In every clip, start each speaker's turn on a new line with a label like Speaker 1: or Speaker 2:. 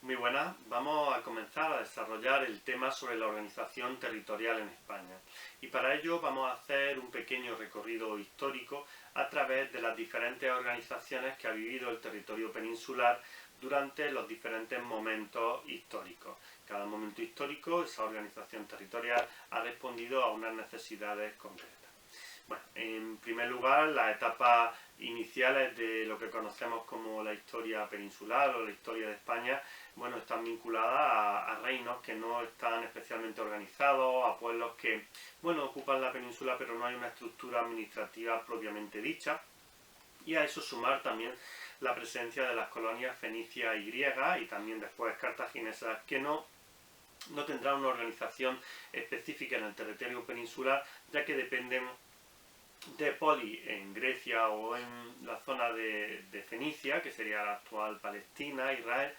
Speaker 1: Muy buenas, vamos a comenzar a desarrollar el tema sobre la organización territorial en España y para ello vamos a hacer un pequeño recorrido histórico a través de las diferentes organizaciones que ha vivido el territorio peninsular durante los diferentes momentos históricos. Cada momento histórico, esa organización territorial ha respondido a unas necesidades concretas. Bueno, en primer lugar, las etapas iniciales de lo que conocemos como la historia peninsular o la historia de España, bueno, están vinculadas a reinos que no están especialmente organizados, a pueblos que, bueno, ocupan la península pero no hay una estructura administrativa propiamente dicha. Y a eso sumar también la presencia de las colonias fenicias y griegas y también después cartaginesas que no tendrán una organización específica en el territorio peninsular, ya que dependen de Poli en Grecia o en la zona de Fenicia, que sería la actual Palestina, Israel,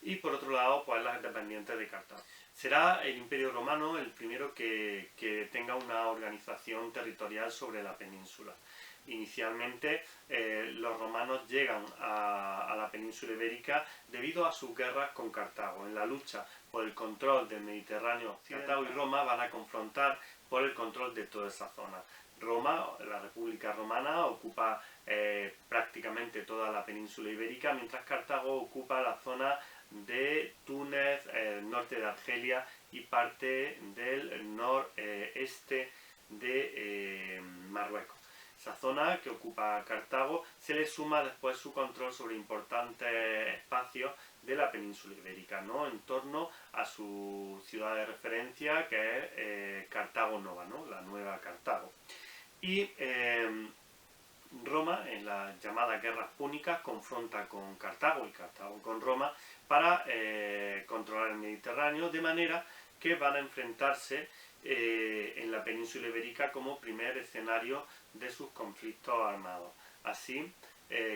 Speaker 1: y por otro lado pues las dependientes de Cartago. Será el Imperio Romano el primero que tenga una organización territorial sobre la península. Inicialmente los romanos llegan a la península ibérica debido a sus guerras con Cartago. En la lucha por el control del Mediterráneo occidental, Cartago y Roma van a confrontar por el control de toda esa zona. Roma, la República Romana, ocupa prácticamente toda la península ibérica, mientras Cartago ocupa la zona de Túnez, el norte de Argelia y parte del noreste de Marruecos. Esa zona que ocupa Cartago se le suma después su control sobre importantes espacios de la península ibérica, ¿no? En torno a su ciudad de referencia, que es Cartago Nova, ¿no? La nueva Cartago. Y Roma, en las llamadas guerras púnicas, confronta con Cartago y Cartago con Roma para controlar el Mediterráneo, de manera que van a enfrentarse en la península ibérica como primer escenario de sus conflictos armados. Así,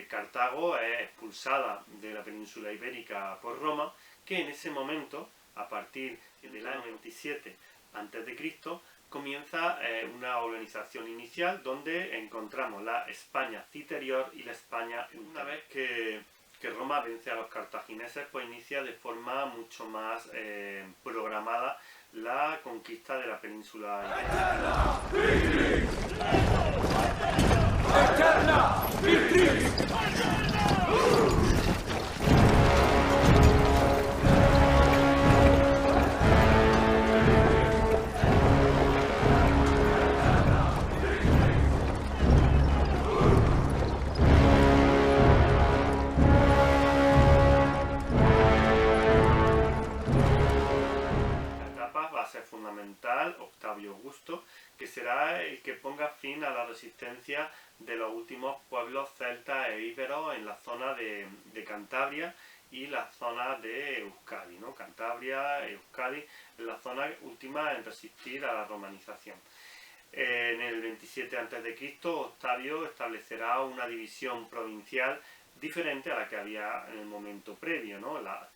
Speaker 1: Cartago es expulsada de la península ibérica por Roma, que en ese momento, a partir del año 27 a.C., comienza una organización inicial donde encontramos la España citerior y la España ulterior. Una vez que Roma vence a los cartagineses, pues inicia de forma mucho más programada la conquista de la península ibérica. Fundamental Octavio Augusto, que será el que ponga fin a la resistencia de los últimos pueblos celtas e íberos en la zona de Cantabria y la zona de Euskadi, ¿no? Cantabria, Euskadi, la zona última en resistir a la romanización. En el 27 a.C., Octavio establecerá una división provincial diferente a la que había en el momento previo, ¿no? La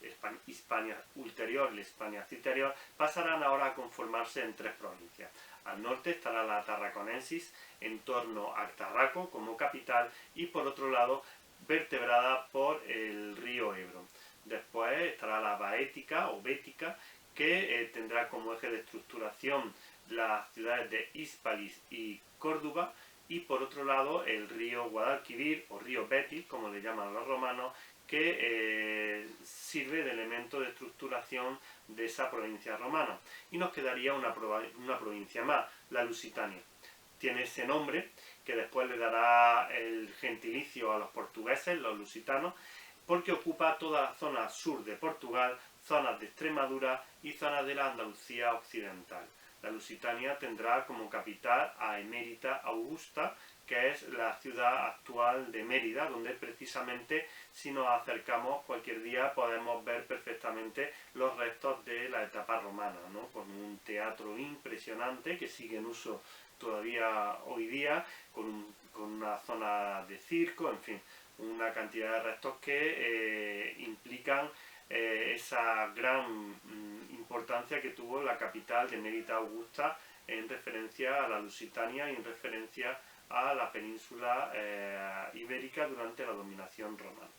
Speaker 1: Hispania ulterior y la Hispania citerior pasarán ahora a conformarse en tres provincias. Al norte estará la Tarraconensis, en torno a Tarraco como capital, y por otro lado vertebrada por el río Ebro. Después estará la Baética o Bética, que tendrá como eje de estructuración las ciudades de Hispalis y Córdoba, y por otro lado el río Guadalquivir o río Betis, como le llaman los romanos, que sirve de elemento de estructuración de esa provincia romana. Y nos quedaría una provincia más, la Lusitania. Tiene ese nombre que después le dará el gentilicio a los portugueses, los lusitanos, porque ocupa toda la zona sur de Portugal, zonas de Extremadura y zonas de la Andalucía occidental. La Lusitania tendrá como capital a Emérita Augusta, que es la ciudad actual de Mérida, donde precisamente si nos acercamos cualquier día podemos ver perfectamente los restos de la etapa romana, ¿no? Con un teatro impresionante que sigue en uso todavía hoy día, con una zona de circo, en fin, una cantidad de restos que implican esa gran importancia que tuvo la capital de Emérita Augusta en referencia a la Lusitania y en referencia a la península ibérica durante la dominación romana.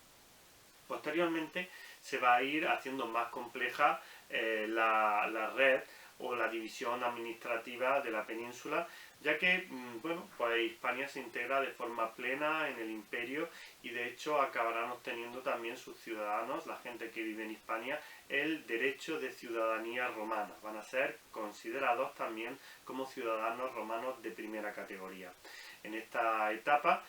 Speaker 1: Posteriormente se va a ir haciendo más compleja la red o la división administrativa de la península, ya que bueno, pues Hispania se integra de forma plena en el imperio y de hecho acabarán obteniendo también sus ciudadanos, la gente que vive en Hispania, el derecho de ciudadanía romana. Van a ser considerados también como ciudadanos romanos de primera categoría. En esta etapa,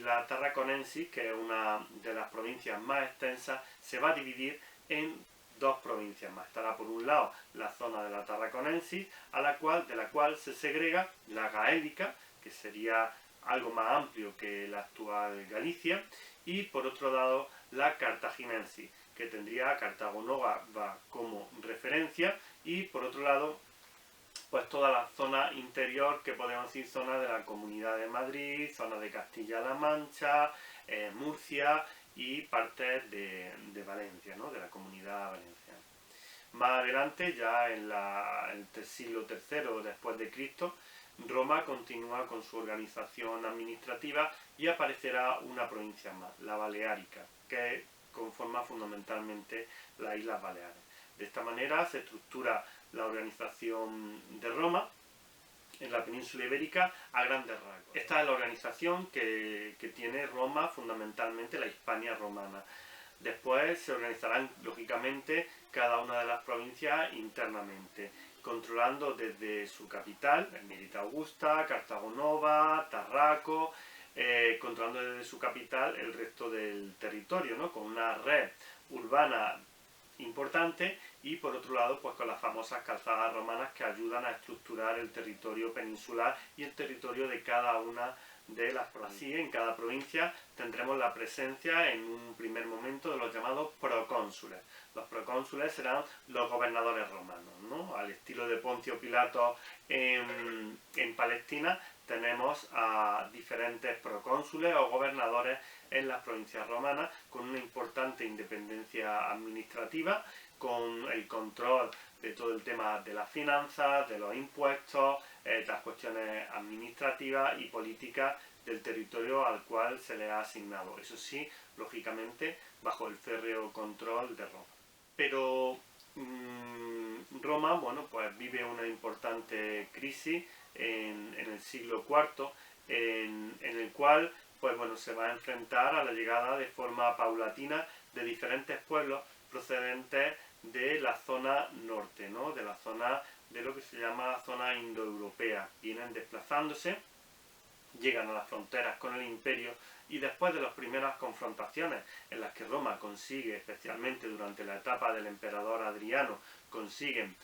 Speaker 1: la Tarraconensis, que es una de las provincias más extensas, se va a dividir en dos provincias más. Estará por un lado la zona de la Tarraconensis, de la cual se segrega la Gaélica, que sería algo más amplio que la actual Galicia, y por otro lado la Cartaginensis, que tendría a Cartago Nova como referencia, y por otro lado pues toda la zona interior, que podemos decir zona de la Comunidad de Madrid, zona de Castilla-La Mancha, Murcia y partes de Valencia, ¿no? De la Comunidad Valenciana. Más adelante, ya en el siglo III después de Cristo, Roma continúa con su organización administrativa y aparecerá una provincia más, la Baleárica, que conforma fundamentalmente las Islas Baleares. De esta manera se estructura la organización de Roma en la península ibérica a grandes rasgos. Esta es la organización que tiene Roma, fundamentalmente la Hispania romana. Después se organizarán lógicamente cada una de las provincias internamente, controlando desde su capital, Emerita Augusta, Cartago Nova, Tarraco, controlando desde su capital el resto del territorio, ¿no? Con una red urbana importante y por otro lado pues con las famosas calzadas romanas que ayudan a estructurar el territorio peninsular y el territorio de cada una de las provincias. Así, en cada provincia tendremos la presencia en un primer momento de los llamados procónsules. Los procónsules serán los gobernadores romanos, ¿no? Al estilo de Poncio Pilato en Palestina, tenemos a diferentes procónsules o gobernadores en las provincias romanas con una importante independencia administrativa, con el control de todo el tema de las finanzas, de los impuestos, las cuestiones administrativas y políticas del territorio al cual se le ha asignado. Eso sí, lógicamente, bajo el férreo control de Roma. Pero Roma, bueno, pues vive una importante crisis en el siglo IV, en el cual pues bueno, se va a enfrentar a la llegada de forma paulatina de diferentes pueblos procedentes de la zona norte, ¿no? De la zona de lo que se llama zona indoeuropea. Vienen desplazándose, llegan a las fronteras con el imperio y después de las primeras confrontaciones en las que Roma consigue, especialmente durante la etapa del emperador Adriano, consiguen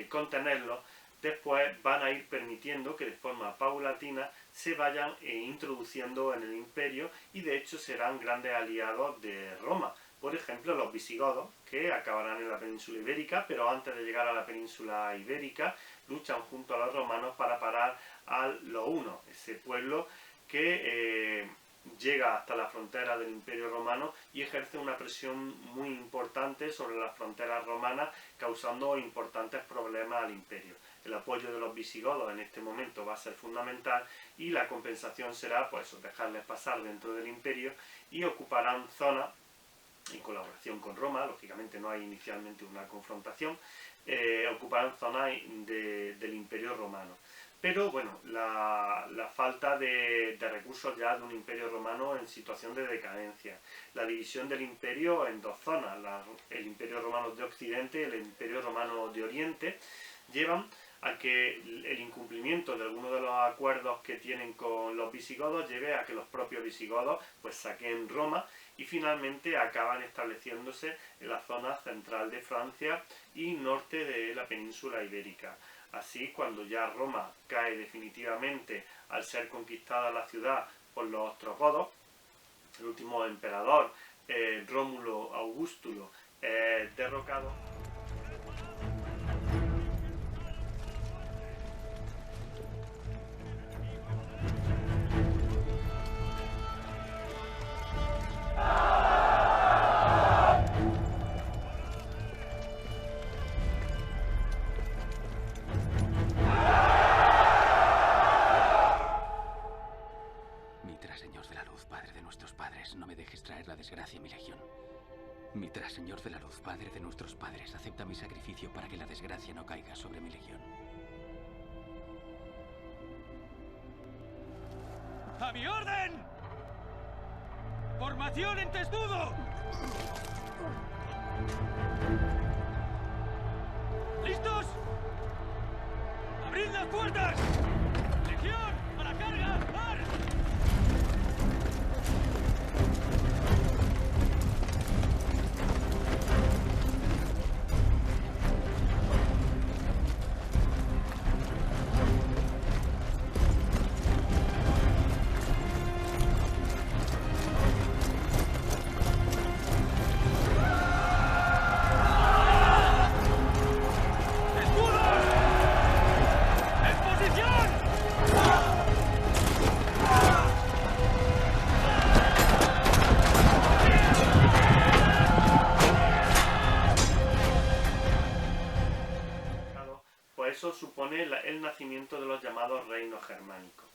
Speaker 1: contenerlo, después van a ir permitiendo que de forma paulatina se vayan introduciendo en el imperio y de hecho serán grandes aliados de Roma. Por ejemplo, los visigodos, que acabarán en la península ibérica, pero antes de llegar a la península ibérica luchan junto a los romanos para parar a los hunos, ese pueblo que llega hasta la frontera del Imperio Romano y ejerce una presión muy importante sobre las fronteras romanas, causando importantes problemas al imperio. El apoyo de los visigodos en este momento va a ser fundamental y la compensación será pues dejarles pasar dentro del imperio y ocuparán zonas en colaboración con Roma, lógicamente no hay inicialmente una confrontación, ocuparán zonas del Imperio Romano. Pero bueno, la falta de recursos ya de un imperio romano en situación de decadencia, la división del imperio en dos zonas, el imperio romano de Occidente y el imperio romano de Oriente, llevan a que el incumplimiento de algunos de los acuerdos que tienen con los visigodos lleve a que los propios visigodos pues saqueen Roma y finalmente acaban estableciéndose en la zona central de Francia y norte de la península ibérica. Así, cuando ya Roma cae definitivamente al ser conquistada la ciudad por los ostrogodos, el último emperador, Rómulo Augustulo, derrocado.
Speaker 2: Mitra, Señor de la Luz, Padre de nuestros padres, no me dejes traer la desgracia a mi legión. Mitra, Señor de la Luz, Padre de nuestros padres, acepta mi sacrificio para que la desgracia no caiga sobre mi legión.
Speaker 3: ¡A mi orden! ¡Formación en desnudo! ¿Listos? ¡Abrid las puertas! ¡Legión! ¡A la carga! ¡Ar!
Speaker 1: Eso supone el nacimiento de los llamados reinos germánicos.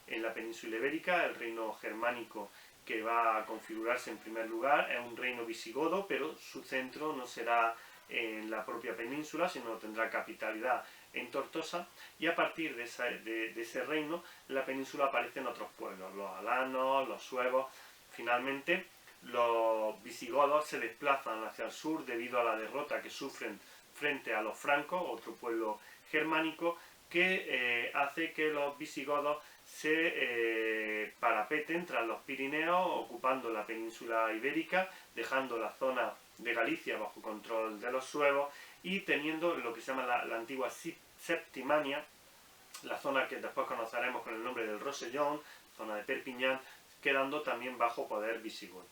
Speaker 1: En la península ibérica, el reino germánico que va a configurarse en primer lugar es un reino visigodo, pero su centro no será en la propia península, sino tendrá capitalidad en Tortosa, y a partir de ese reino, en la península aparecen otros pueblos, los alanos, los suevos. Finalmente, los visigodos se desplazan hacia el sur debido a la derrota que sufren frente a los francos, otro pueblo germánico, que hace que los visigodos se parapeten tras los Pirineos, ocupando la península ibérica, dejando la zona de Galicia bajo control de los suevos y teniendo lo que se llama la antigua Septimania, la zona que después conoceremos con el nombre del Rosellón, zona de Perpiñán, quedando también bajo poder visigodo.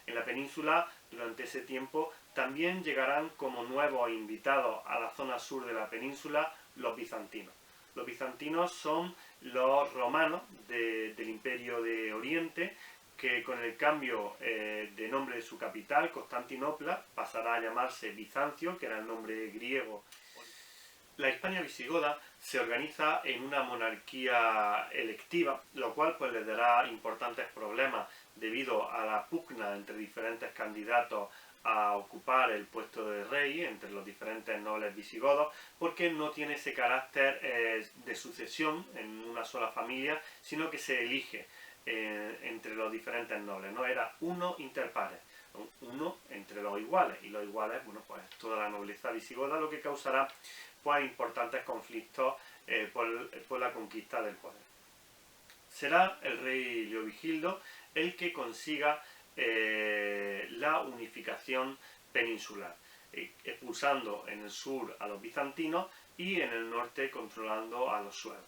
Speaker 1: En la península, durante ese tiempo, también llegarán como nuevos invitados a la zona sur de la península los bizantinos. Los bizantinos son los romanos del Imperio de Oriente, que con el cambio de nombre de su capital, Constantinopla, pasará a llamarse Bizancio, que era el nombre griego. La Hispania visigoda se organiza en una monarquía electiva, lo cual pues les dará importantes problemas debido a la pugna entre diferentes candidatos a ocupar el puesto de rey entre los diferentes nobles visigodos, porque no tiene ese carácter de sucesión en una sola familia, sino que se elige entre los diferentes nobles, no era uno inter pares, uno entre los iguales, y los iguales, bueno, pues toda la nobleza visigoda, lo que causará pues importantes conflictos por la conquista del poder. Será el rey Leovigildo el que consiga la unificación peninsular, expulsando en el sur a los bizantinos y en el norte controlando a los suevos.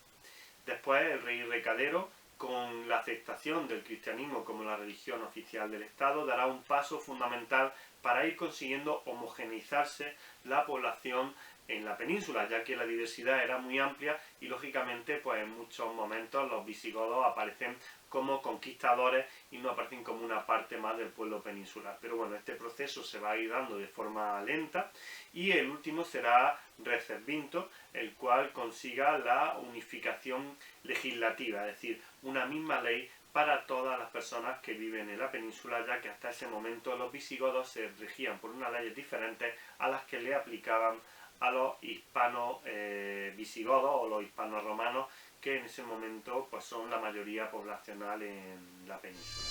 Speaker 1: Después el rey Recadero, con la aceptación del cristianismo como la religión oficial del Estado, dará un paso fundamental para ir consiguiendo homogeneizarse la población en la península, ya que la diversidad era muy amplia y lógicamente pues en muchos momentos los visigodos aparecen como conquistadores y no aparecen como una parte más del pueblo peninsular. Pero bueno, este proceso se va a ir dando de forma lenta y el último será Recesvinto, el cual consiga la unificación legislativa, es decir, una misma ley para todas las personas que viven en la península, ya que hasta ese momento los visigodos se regían por unas leyes diferentes a las que le aplicaban a los hispanos visigodos o los hispanos romanos, que en ese momento pues son la mayoría poblacional en la península.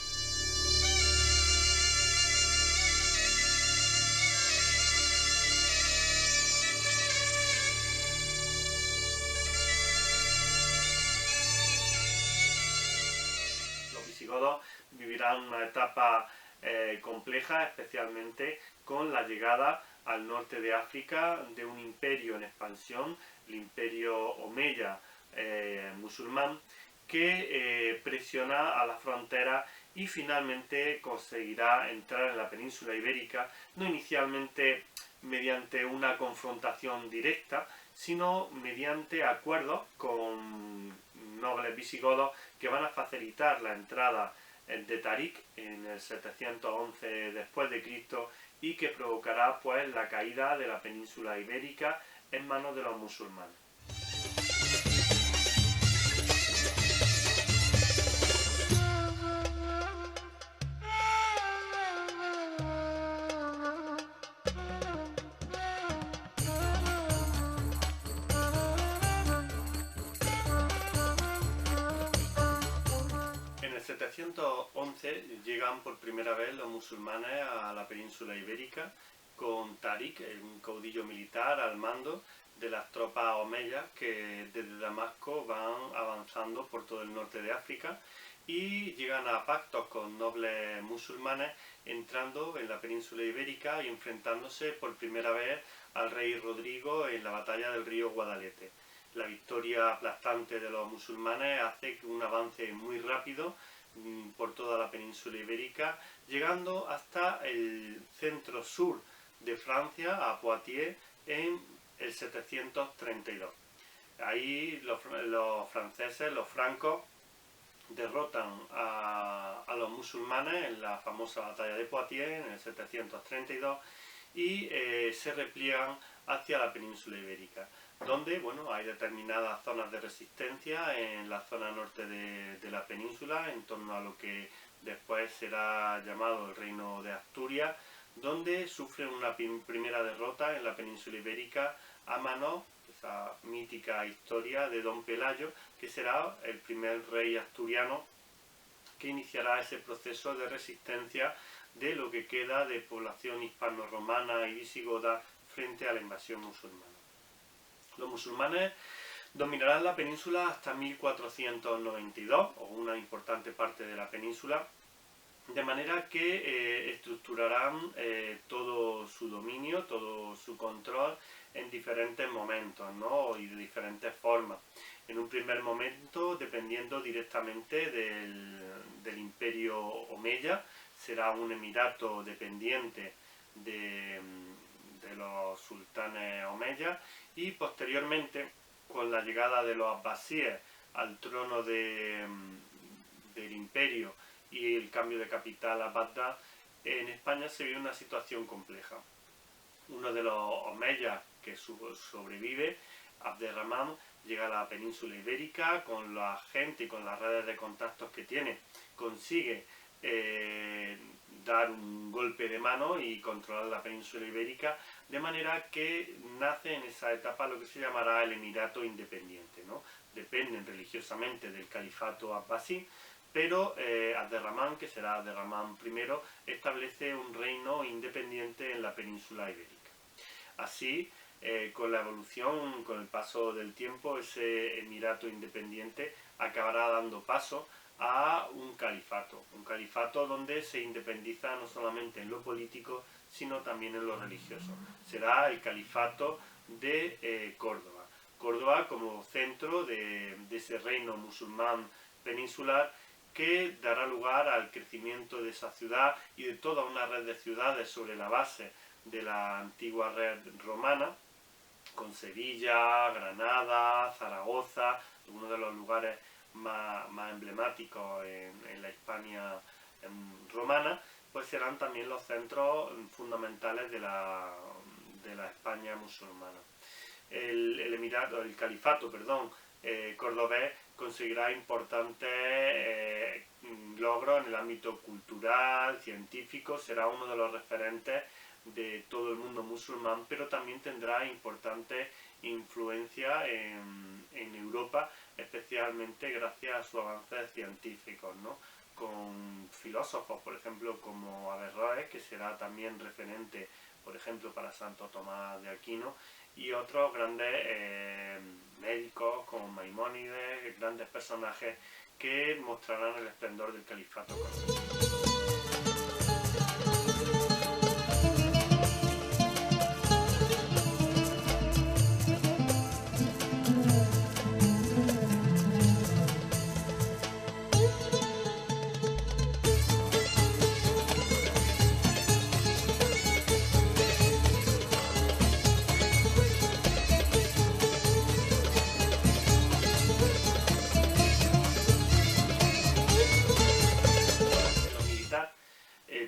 Speaker 1: Los visigodos vivirán una etapa compleja, especialmente con la llegada al norte de África de un imperio en expansión, el imperio omeya musulmán, que presiona a la frontera y finalmente conseguirá entrar en la península ibérica, no inicialmente mediante una confrontación directa, sino mediante acuerdos con nobles visigodos que van a facilitar la entrada de Tarik en el 711 después de Cristo y que provocará pues la caída de la península ibérica en manos de los musulmanes. 711 llegan por primera vez los musulmanes a la península ibérica con Tarik, un caudillo militar al mando de las tropas omeyas que desde Damasco van avanzando por todo el norte de África y llegan a pactos con nobles musulmanes entrando en la península ibérica y enfrentándose por primera vez al rey Rodrigo en la batalla del río Guadalete. La victoria aplastante de los musulmanes hace un avance muy rápido por toda la península ibérica, llegando hasta el centro sur de Francia, a Poitiers, en el 732. Ahí los franceses, los francos, derrotan a los musulmanes en la famosa batalla de Poitiers en el 732 y se repliegan hacia la península ibérica, donde hay determinadas zonas de resistencia en la zona norte de la península, en torno a lo que después será llamado el Reino de Asturias, donde sufren una primera derrota en la península ibérica a manos, esa mítica historia de Don Pelayo, que será el primer rey asturiano que iniciará ese proceso de resistencia de lo que queda de población hispano-romana y visigoda frente a la invasión musulmana. Los musulmanes dominarán la península hasta 1492, o una importante parte de la península, de manera que estructurarán todo su dominio, todo su control en diferentes momentos, ¿no? Y de diferentes formas. En un primer momento, dependiendo directamente del imperio omeya, será un emirato dependiente de los sultanes omeyas, y posteriormente, con la llegada de los abbasíes al trono del imperio y el cambio de capital a Bagdad, en España se vive una situación compleja. Uno de los omeyas que sobrevive, Abderramán, llega a la península ibérica con la gente y con las redes de contactos que tiene, consigue dar un golpe de mano y controlar la península ibérica, de manera que nace en esa etapa lo que se llamará el Emirato Independiente, ¿no? Dependen religiosamente del califato abbasí, pero Abderramán, que será Abderramán I, establece un reino independiente en la península ibérica. Así, con la evolución, con el paso del tiempo, ese emirato independiente acabará dando paso a un califato donde se independiza no solamente en lo político, sino también en lo religioso. Será el califato de Córdoba. Córdoba como centro de ese reino musulmán peninsular, que dará lugar al crecimiento de esa ciudad y de toda una red de ciudades sobre la base de la antigua red romana, con Sevilla, Granada, Zaragoza, uno de los lugares más emblemáticos en la Hispania romana, pues serán también los centros fundamentales de la España musulmana. El califato cordobés conseguirá importantes logros en el ámbito cultural, científico, será uno de los referentes de todo el mundo musulmán, pero también tendrá importante influencia en Europa, especialmente gracias a sus avances científicos, ¿no? Con filósofos, por ejemplo, como Averroes, que será también referente, por ejemplo, para Santo Tomás de Aquino, y otros grandes médicos como Maimónides, grandes personajes que mostrarán el esplendor del califato cordobés.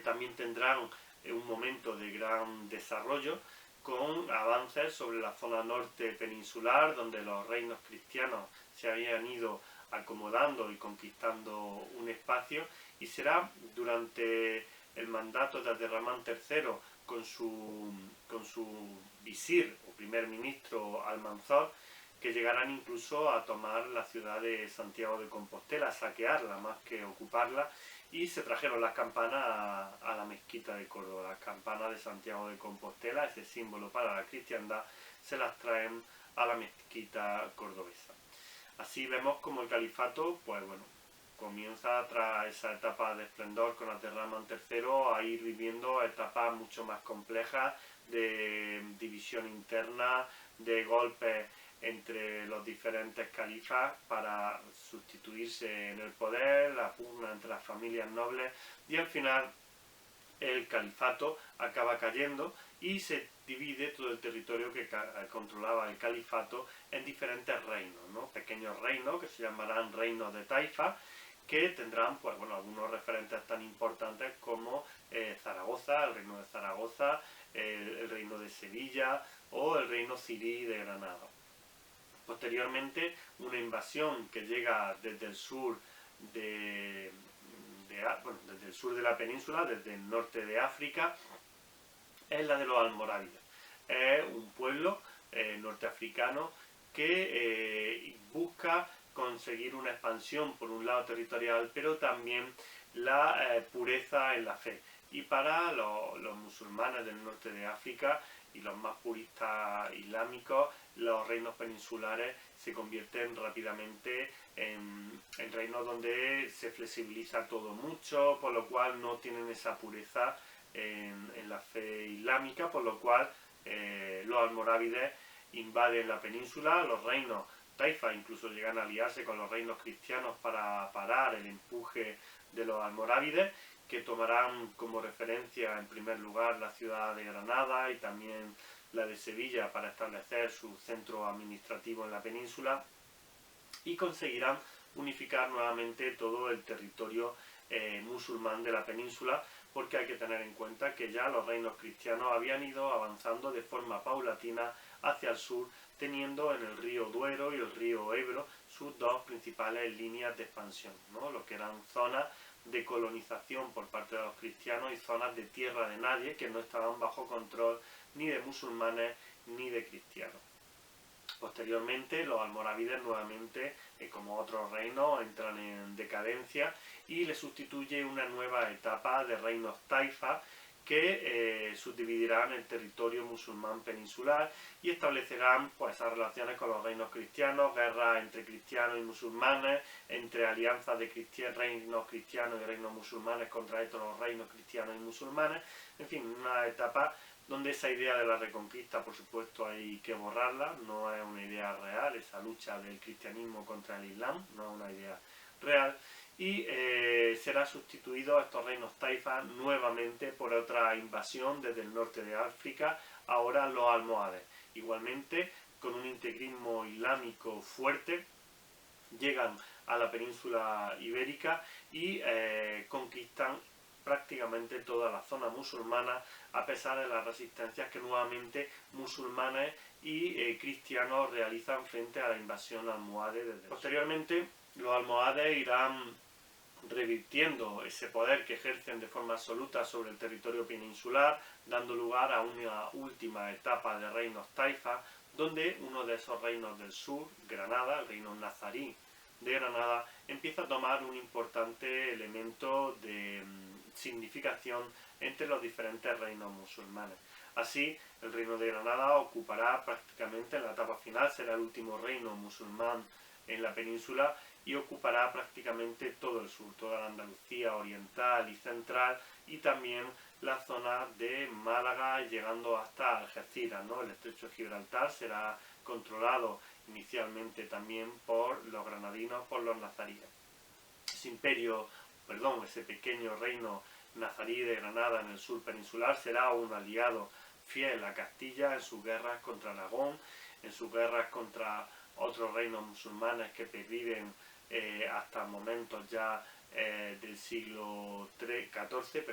Speaker 1: También tendrán un momento de gran desarrollo con avances sobre la zona norte peninsular, donde los reinos cristianos se habían ido acomodando y conquistando un espacio, y será durante el mandato de Abderramán III con su visir o primer ministro Almanzor que llegarán incluso a tomar la ciudad de Santiago de Compostela, saquearla más que ocuparla, y se trajeron las campanas a la mezquita de Córdoba. Las campanas de Santiago de Compostela, ese símbolo para la cristiandad, se las traen a la mezquita cordobesa. Así vemos como el califato, pues bueno, comienza tras esa etapa de esplendor con Abderramán III a ir viviendo etapas mucho más complejas de división interna, de golpes entre los diferentes califas para sustituirse en el poder, la pugna entre las familias nobles, y al final el califato acaba cayendo y se divide todo el territorio que controlaba el califato en diferentes reinos, ¿no? Pequeños reinos que se llamarán reinos de Taifa, que tendrán pues, bueno, algunos referentes tan importantes como Zaragoza, el reino de Zaragoza, el reino de Sevilla o el reino zirí de Granada. Posteriormente, una invasión que llega desde el sur desde el sur de la península, desde el norte de África, es la de los almorávides. Es un pueblo norteafricano que busca conseguir una expansión por un lado territorial, pero también la pureza en la fe. Y para los musulmanes del norte de África y los más puristas islámicos, los reinos peninsulares se convierten rápidamente en reinos donde se flexibiliza todo mucho, por lo cual no tienen esa pureza en la fe islámica, por lo cual los almorávides invaden la península. Los reinos Taifa incluso llegan a aliarse con los reinos cristianos para parar el empuje de los almorávides, que tomarán como referencia en primer lugar la ciudad de Granada y también la de Sevilla para establecer su centro administrativo en la península, y conseguirán unificar nuevamente todo el territorio musulmán de la península, porque hay que tener en cuenta que ya los reinos cristianos habían ido avanzando de forma paulatina hacia el sur, teniendo en el río Duero y el río Ebro sus dos principales líneas de expansión, ¿no? Lo que eran zonas de colonización por parte de los cristianos y zonas de tierra de nadie que no estaban bajo control ni de musulmanes ni de cristianos. Posteriormente, los almorávides nuevamente, como otros reinos, entran en decadencia y le sustituye una nueva etapa de reinos taifa que subdividirán el territorio musulmán peninsular y establecerán pues, esas relaciones con los reinos cristianos, guerras entre cristianos y musulmanes, entre alianzas de reinos cristianos y reinos musulmanes contra otros reinos cristianos y musulmanes, en fin, una etapa donde esa idea de la reconquista, por supuesto, hay que borrarla, no es una idea real, esa lucha del cristianismo contra el islam, no es una idea real, y será sustituido a estos reinos taifas nuevamente por otra invasión desde el norte de África, ahora los almohades. Igualmente, con un integrismo islámico fuerte, llegan a la península ibérica y conquistan prácticamente toda la zona musulmana, a pesar de las resistencias que nuevamente musulmanes y cristianos realizan frente a la invasión almohade. Posteriormente, los almohades irán revirtiendo ese poder que ejercen de forma absoluta sobre el territorio peninsular, dando lugar a una última etapa de reinos taifa, donde uno de esos reinos del sur, Granada, el reino nazarí de Granada, empieza a tomar un importante elemento de significación entre los diferentes reinos musulmanes. Así, el reino de Granada ocupará prácticamente en la etapa final, será el último reino musulmán en la península y ocupará prácticamente todo el sur, toda la Andalucía oriental y central, y también la zona de Málaga llegando hasta Algeciras, ¿no? El estrecho de Gibraltar será controlado inicialmente también por los granadinos, por los nazaríes. Ese pequeño reino nazarí de Granada en el sur peninsular será un aliado fiel a Castilla en sus guerras contra Aragón, en sus guerras contra otros reinos musulmanes que perviven hasta momentos ya del siglo XIV,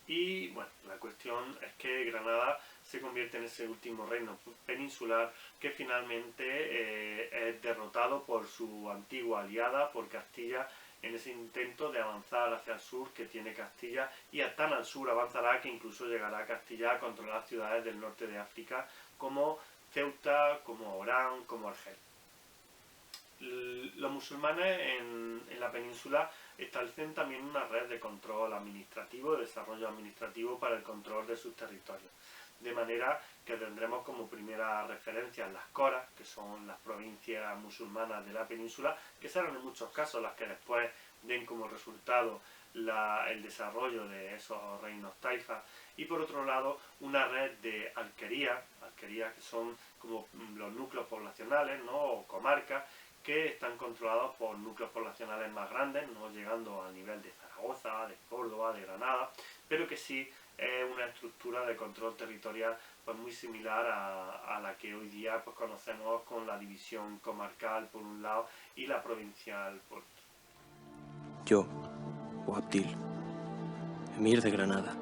Speaker 1: Y bueno, la cuestión es que Granada se convierte en ese último reino peninsular que finalmente es derrotado por su antigua aliada, por Castilla, en ese intento de avanzar hacia el sur que tiene Castilla, y tan al sur avanzará que incluso llegará a Castilla a controlar ciudades del norte de África como Ceuta, como Orán, como Argel. Los musulmanes en la península establecen también una red de control administrativo, de desarrollo administrativo para el control de sus territorios. De manera que tendremos como primera referencia las coras, que son las provincias musulmanas de la península, que serán en muchos casos las que después den como resultado el desarrollo de esos reinos taifas, y por otro lado una red de alquerías que son como los núcleos poblacionales, ¿no? O comarcas, que están controlados por núcleos poblacionales más grandes, no llegando al nivel de Zaragoza, de Córdoba, de Granada, pero que sí es una estructura de control territorial pues muy similar a la que hoy día pues conocemos con la división comarcal por un lado y la provincial por otro.
Speaker 4: Yo, Boabdil, emir de Granada,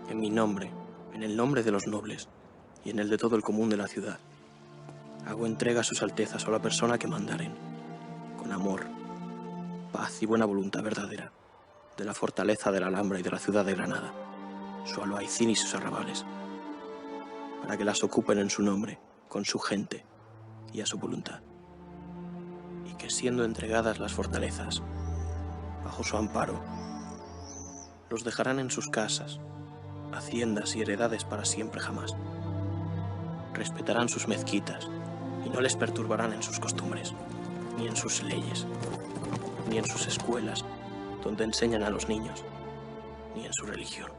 Speaker 4: en mi nombre, en el nombre de los nobles y en el de todo el común de la ciudad, hago entrega a sus altezas o a la persona que mandaren, con amor, paz y buena voluntad verdadera, de la fortaleza de la Alhambra y de la ciudad de Granada, su albaicín y sus arrabales, para que las ocupen en su nombre, con su gente y a su voluntad, y que siendo entregadas las fortalezas, bajo su amparo, los dejarán en sus casas, haciendas y heredades para siempre jamás. Respetarán sus mezquitas y no les perturbarán en sus costumbres, ni en sus leyes, ni en sus escuelas, donde enseñan a los niños, ni en su religión.